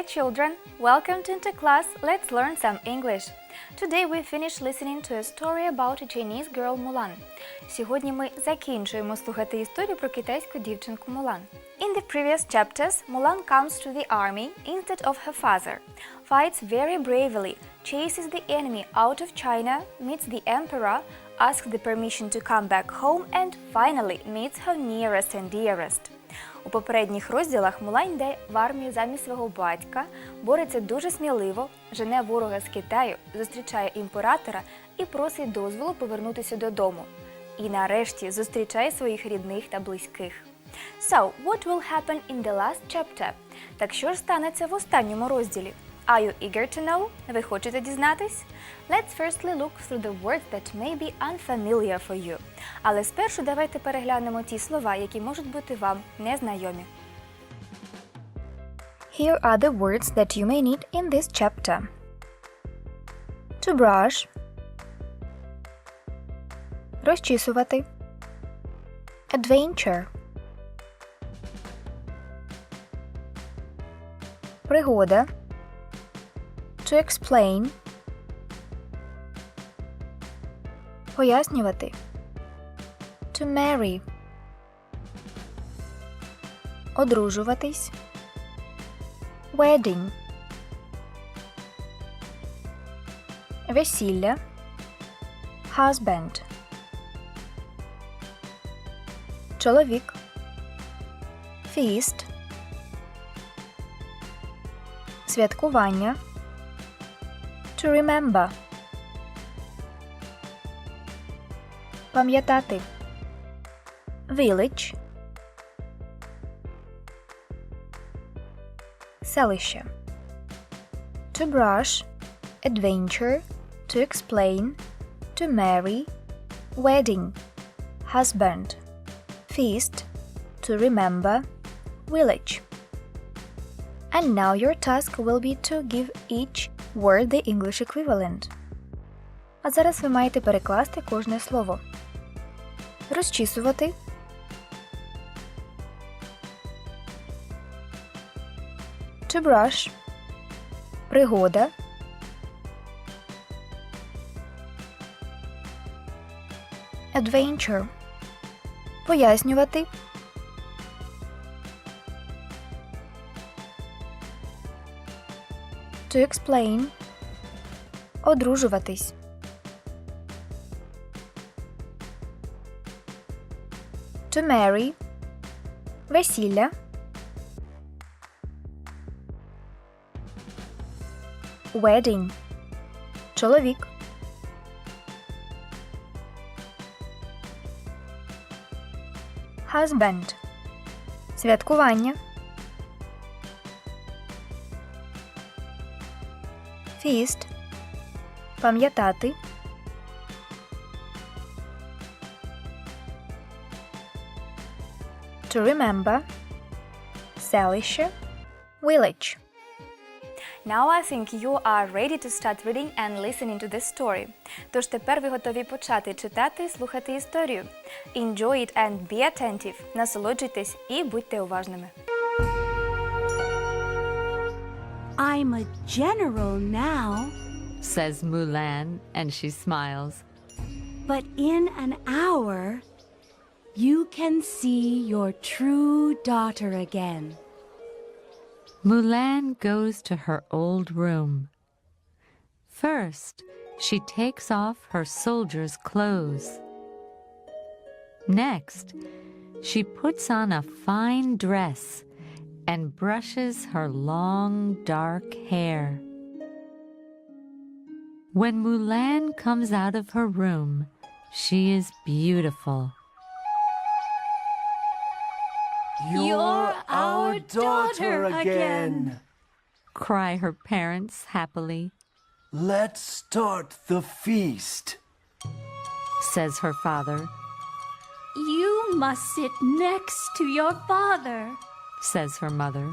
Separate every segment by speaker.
Speaker 1: children! Welcome to Interkless. Let's learn some English. Today we finish listening to a story about a Chinese girl Mulan. Сьогодні ми закінчуємо слухати історію про китайську дівчинку Мулан. In the previous chapters, Mulan comes to the army instead of her father, fights very bravely, chases the enemy out of China, meets the emperor, asks the permission to come back home and finally meets her nearest and dearest. У попередніх розділах Мулан йде в армію замість свого батька, бореться дуже сміливо, жене ворога з Китаю, зустрічає імператора і просить дозволу повернутися додому. І нарешті зустрічає своїх рідних та близьких. So, what will happen in the last chapter? Так що ж станеться в останньому розділі? Are you eager to know? Ви хочете дізнатись? Let's firstly look through the words that may be unfamiliar for you. Але спершу давайте переглянемо ті слова, які можуть бути вам незнайомі. Here are the words that you may need in this chapter. To brush. Розчісувати. Adventure. Пригода. To explain. Пояснювати. To marry. Одружуватись. Wedding. Весілля. Husband. Чоловік. Feast. Святкування. To remember. Пам'ятати. Village. Селище. To brush. Adventure. To explain. To marry. Wedding. Husband. Feast. To remember. Village. And now your task will be to give each word the English equivalent. А зараз ви маєте перекласти кожне слово. Розчісувати. To brush. Пригода. Adventure. Пояснювати. To explain. Одружуватись. To marry. Весілля. Wedding. Чоловік. Husband. Святкування. Feast. Пам'ятати. To remember. Селище. Village. Now I think you are ready to start reading and listening to this story. Тож тепер ви готові почати читати і слухати історію. Enjoy it and be attentive. Насолоджуйтесь і будьте уважними.
Speaker 2: I'm a general now,
Speaker 3: says Mulan, and she smiles.
Speaker 2: but in an hour, you can see your true daughter again.
Speaker 3: Mulan goes to her old room. First, she takes off her soldier's clothes. Next, she puts on a fine dress and brushes her long, dark hair. When Mulan comes out of her room, she is beautiful.
Speaker 4: You're our daughter again.
Speaker 3: Cry her parents happily,
Speaker 4: Let's start the feast.
Speaker 3: says her father,
Speaker 2: You must sit next to your father.
Speaker 3: says her mother.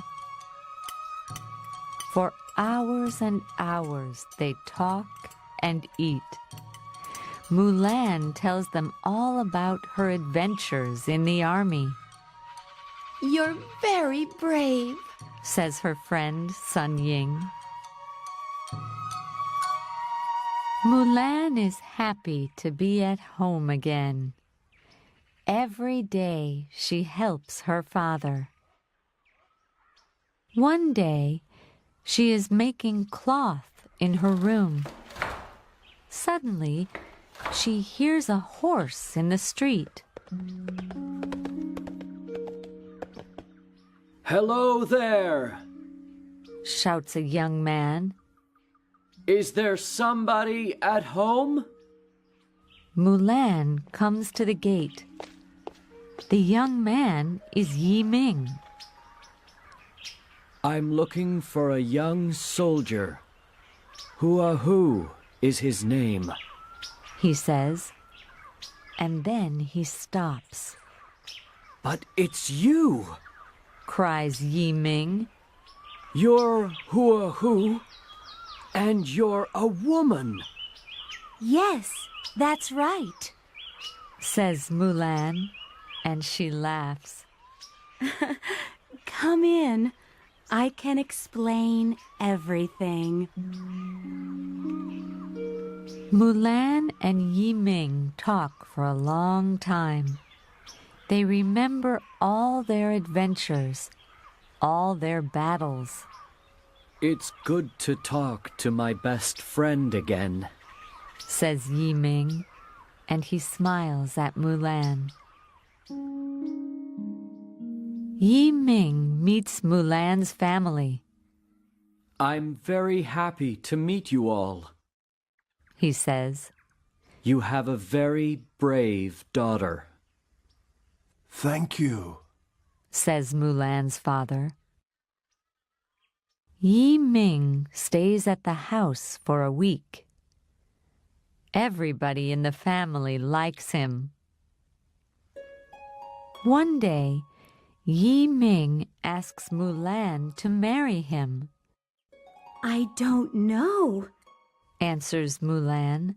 Speaker 3: For hours and hours they talk and eat. Mulan tells them all about her adventures in the army.
Speaker 2: You're very brave,
Speaker 3: says her friend Sun Ying. Mulan is happy to be at home again. Every day she helps her father. One day she is making cloth in her room. Suddenly she hears a horse in the street.
Speaker 5: Hello there!
Speaker 3: Shouts a young man.
Speaker 5: Is there somebody at home?
Speaker 3: Mulan comes to the gate. The young man is Yi Ming.
Speaker 5: I'm looking for a young soldier. Who is his name?
Speaker 3: He says, and then he stops.
Speaker 5: But it's you!
Speaker 3: Cries Yi Ming.
Speaker 5: You're who? And you're a woman!
Speaker 2: Yes, that's right.
Speaker 3: Says Mulan, and she laughs.
Speaker 2: Come in. I can explain everything.
Speaker 3: Mulan and Yi Ming talk for a long time. They remember all their adventures, all their battles.
Speaker 5: It's good to talk to my best friend again,
Speaker 3: says Yi Ming, and he smiles at Mulan. Yi Ming meets Mulan's family.
Speaker 5: I'm very happy to meet you all.
Speaker 3: He says,
Speaker 5: You have a very brave daughter.
Speaker 4: Thank you.
Speaker 3: Says Mulan's father. Yi Ming stays at the house for a week. Everybody in the family likes him. One day, Yi Ming asks Mulan to marry him.
Speaker 2: I don't know.
Speaker 3: Answers Mulan.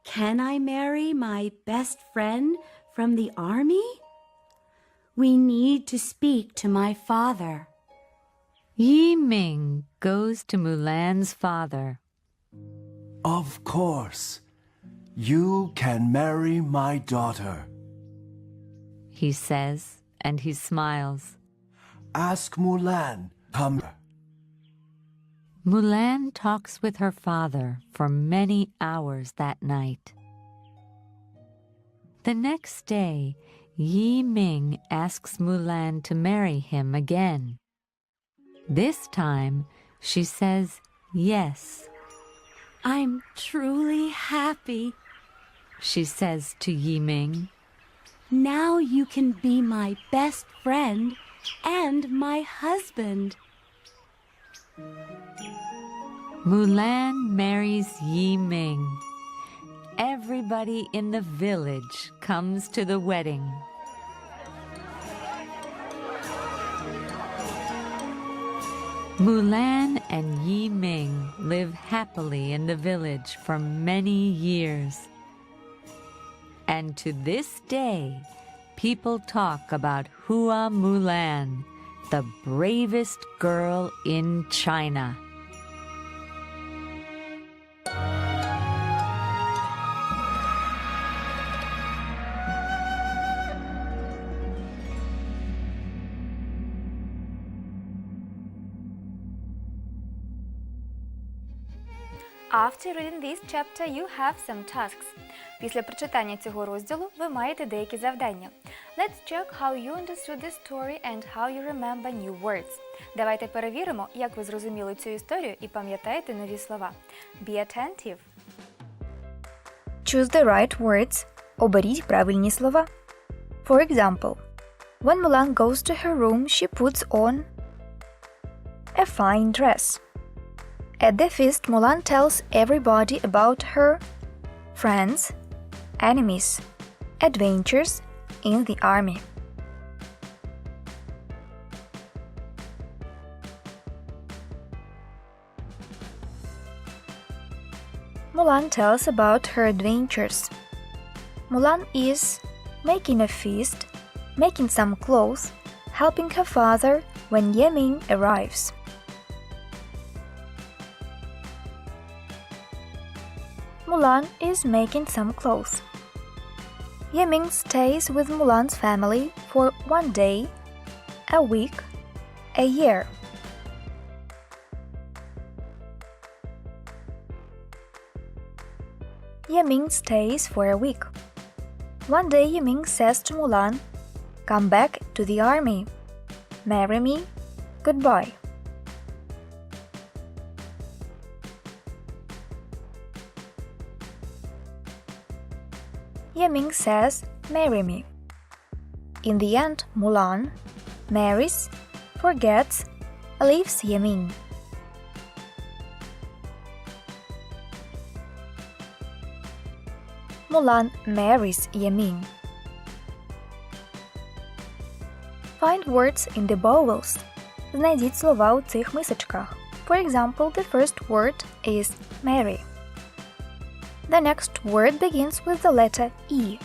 Speaker 2: Can I marry my best friend from the army? We need to speak to my father.
Speaker 3: Yi Ming goes to Mulan's father.
Speaker 4: Of course. You can marry my daughter.
Speaker 3: He says, and he smiles.
Speaker 4: Ask Mulan. Come.
Speaker 3: Mulan talks with her father for many hours that night. The next day, Yi Ming asks Mulan to marry him again. This time, she says yes.
Speaker 2: I'm truly happy.
Speaker 3: She says to Yi Ming.
Speaker 2: Now you can be my best friend and my husband.
Speaker 3: Mulan marries Yi Ming. Everybody in the village comes to the wedding. Mulan and Yi Ming live happily in the village for many years. And to this day, people talk about Hua Mulan, the bravest girl in China.
Speaker 1: After reading this chapter, you have some tasks. Після прочитання цього розділу ви маєте деякі завдання. Let's check how you understood the story and how you remember new words. Давайте перевіримо, як ви зрозуміли цю історію і пам'ятаєте нові слова. Be attentive. Choose the right words. Оберіть правильні слова. For example, when Mulan goes to her room, she puts on a fine dress. At the feast, Mulan tells everybody about her friends, enemies, adventures in the army. Mulan tells about her adventures. Mulan is making a feast, making some clothes, helping her father, when Yeming arrives. Mulan is making some clothes. Yeming stays with Mulan's family for 1 day, a week, a year. Yeming stays for a week. One day Yeming says to Mulan, "Come back to the army. Marry me. Goodbye." Yeming says, "Marry me." In the end, Mulan marries, forgets, leaves Yeming. Mulan marries Yeming. Find words in the bowls. Знайдіть слова у цих мисочках. For example, the first word is marry. The next word begins with the letter E.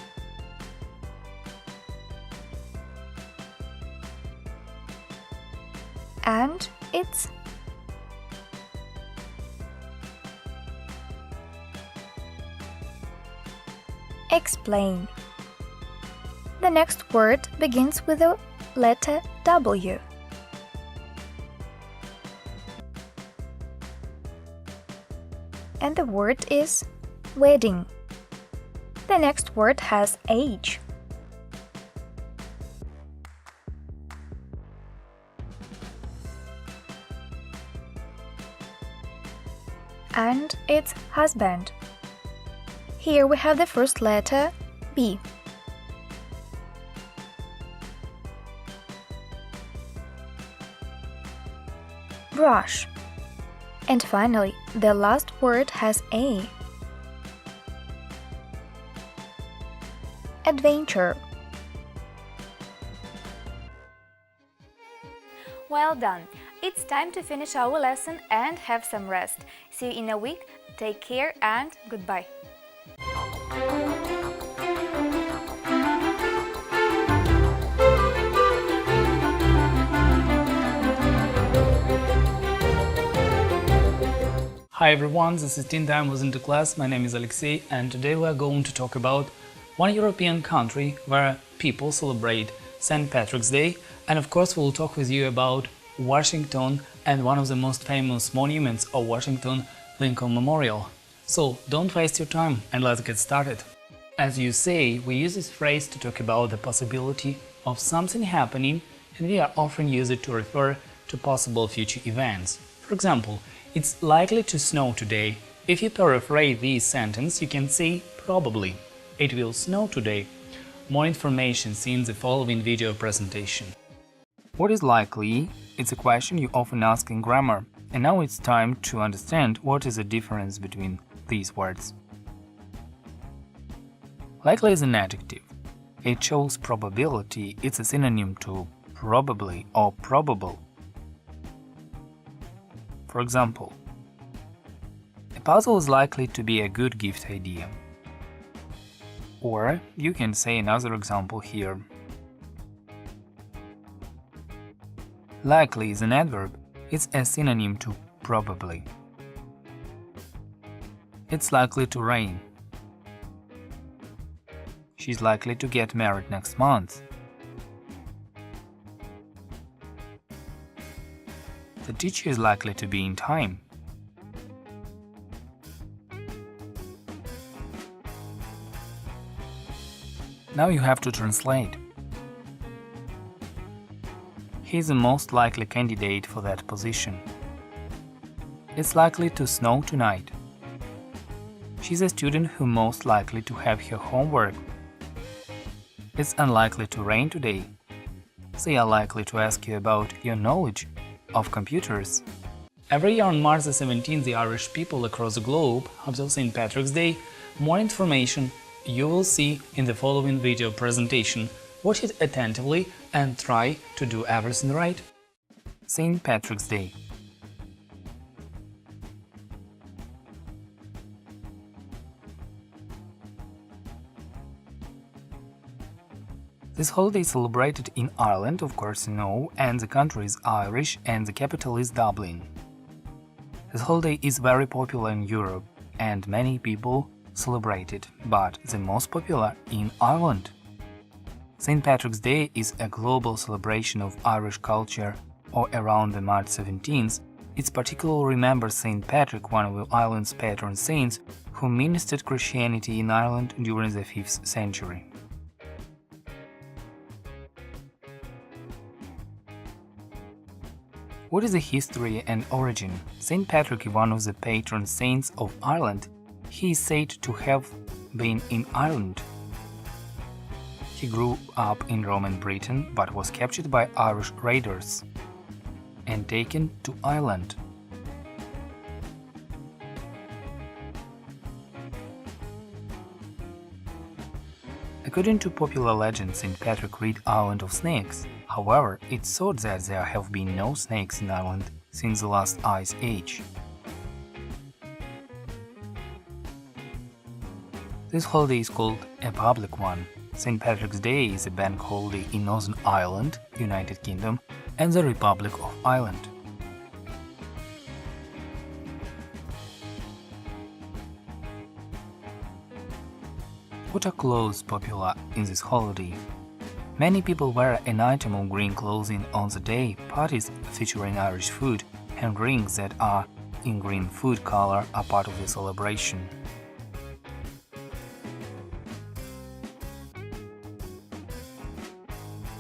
Speaker 1: And it's explain. The next word begins with the letter W. And the word is wedding. The next word has H. And it's husband. Here we have the first letter B. Brush. And finally, the last word has A. Adventure. Well done! It's time to finish our lesson and have some rest. See you in a week. Take care and goodbye.
Speaker 6: Hi everyone, this is Teen Time with Interklас. My name is Alexey, and today we are going to talk about one European country where people celebrate St. Patrick's Day, and of course we'll talk with you about Washington and one of the most famous monuments of Washington, Lincoln Memorial. So don't waste your time and let's get started. As you say, we use this phrase to talk about the possibility of something happening, and we are often use it to refer to possible future events. For example, it's likely to snow today. If you paraphrase this sentence, you can say probably. It will snow today. More information see in the following video presentation. What is likely? It's a question you often ask in grammar, and now it's time to understand what is the difference between these words. Likely is an adjective. It shows probability. It's a synonym to probably or probable. For example, a puzzle is likely to be a good gift idea. Or you can say another example here. Likely is an adverb. It's a synonym to probably. It's likely to rain. She's likely to get married next month. The teacher is likely to be in time. Now you have to translate. He is the most likely candidate for that position. It's likely to snow tonight. She's a student who most likely to have her homework. It's unlikely to rain today. They are likely to ask you about your knowledge of computers. Every year on March the 17th, the Irish people across the globe observe St. Patrick's Day. More information you will see in the following video presentation. Watch it attentively and try to do everything right. St. Patrick's Day. This holiday is celebrated in Ireland, of course you know, and the country is Irish and the capital is Dublin. This holiday is very popular in Europe and many people celebrate it, but the most popular in Ireland. St. Patrick's Day is a global celebration of Irish culture, or around the March 17th, it particularly remembers St. Patrick, one of the island's patron saints, who ministered Christianity in Ireland during the 5th century. What is the history and origin? St. Patrick is one of the patron saints of Ireland. He is said to have been in Ireland. He grew up in Roman Britain but was captured by Irish raiders and taken to Ireland. According to popular legend, St. Patrick rid Ireland of snakes. However, it's thought that there have been no snakes in Ireland since the last Ice Age. This holiday is called a public one. St. Patrick's Day is a bank holiday in Northern Ireland, United Kingdom, and the Republic of Ireland. What are clothes popular in this holiday? Many people wear an item of green clothing on the day. Parties featuring Irish food and drinks that are in green food color are part of the celebration.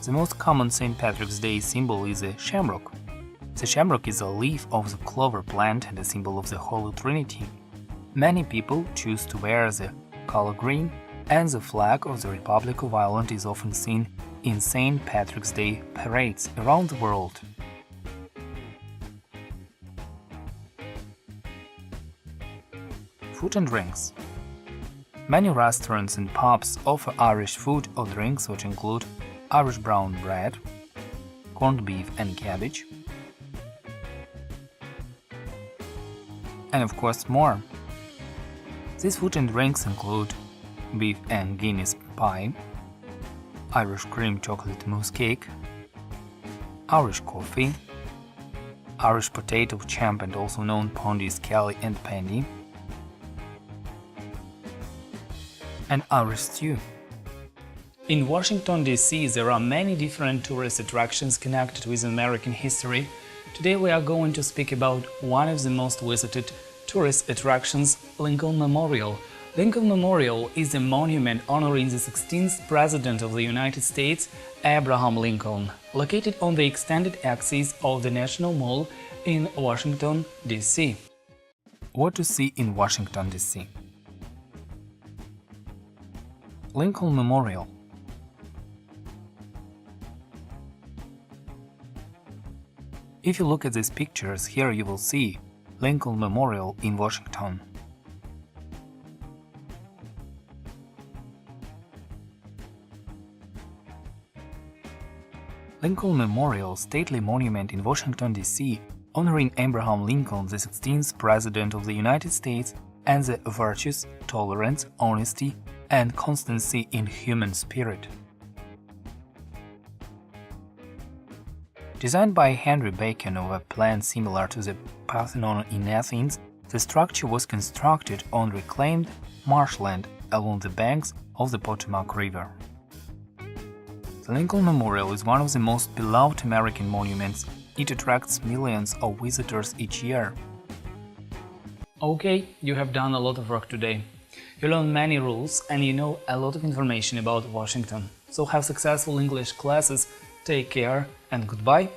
Speaker 6: The most common St. Patrick's Day symbol is a shamrock. The shamrock is a leaf of the clover plant and a symbol of the Holy Trinity. Many people choose to wear the color green, and the flag of the Republic of Ireland is often seen in St. Patrick's Day parades around the world. Food and drinks. Many restaurants and pubs offer Irish food or drinks which include Irish brown bread, corned beef and cabbage, and of course more. These food and drinks include beef and Guinness pie, Irish cream chocolate mousse cake, Irish coffee, Irish potato champ and also known pondy, scally and penny, and Irish stew. In Washington, D.C., there are many different tourist attractions connected with American history. Today we are going to speak about one of the most visited tourist attractions, Lincoln Memorial. Lincoln Memorial is a monument honoring the 16th President of the United States, Abraham Lincoln, located on the extended axis of the National Mall in Washington, D.C. What to see in Washington, D.C.? Lincoln Memorial. If you look at these pictures, here you will see Lincoln Memorial in Washington. Lincoln Memorial, stately monument in Washington, D.C., honoring Abraham Lincoln, the 16th President of the United States, and the virtues, tolerance, honesty, and constancy in human spirit. Designed by Henry Bacon of a plan similar to the Parthenon in Athens, the structure was constructed on reclaimed marshland along the banks of the Potomac River. The Lincoln Memorial is one of the most beloved American monuments. It attracts millions of visitors each year. Okay, you have done a lot of work today. You learned many rules and you know a lot of information about Washington. So have successful English classes, take care and goodbye.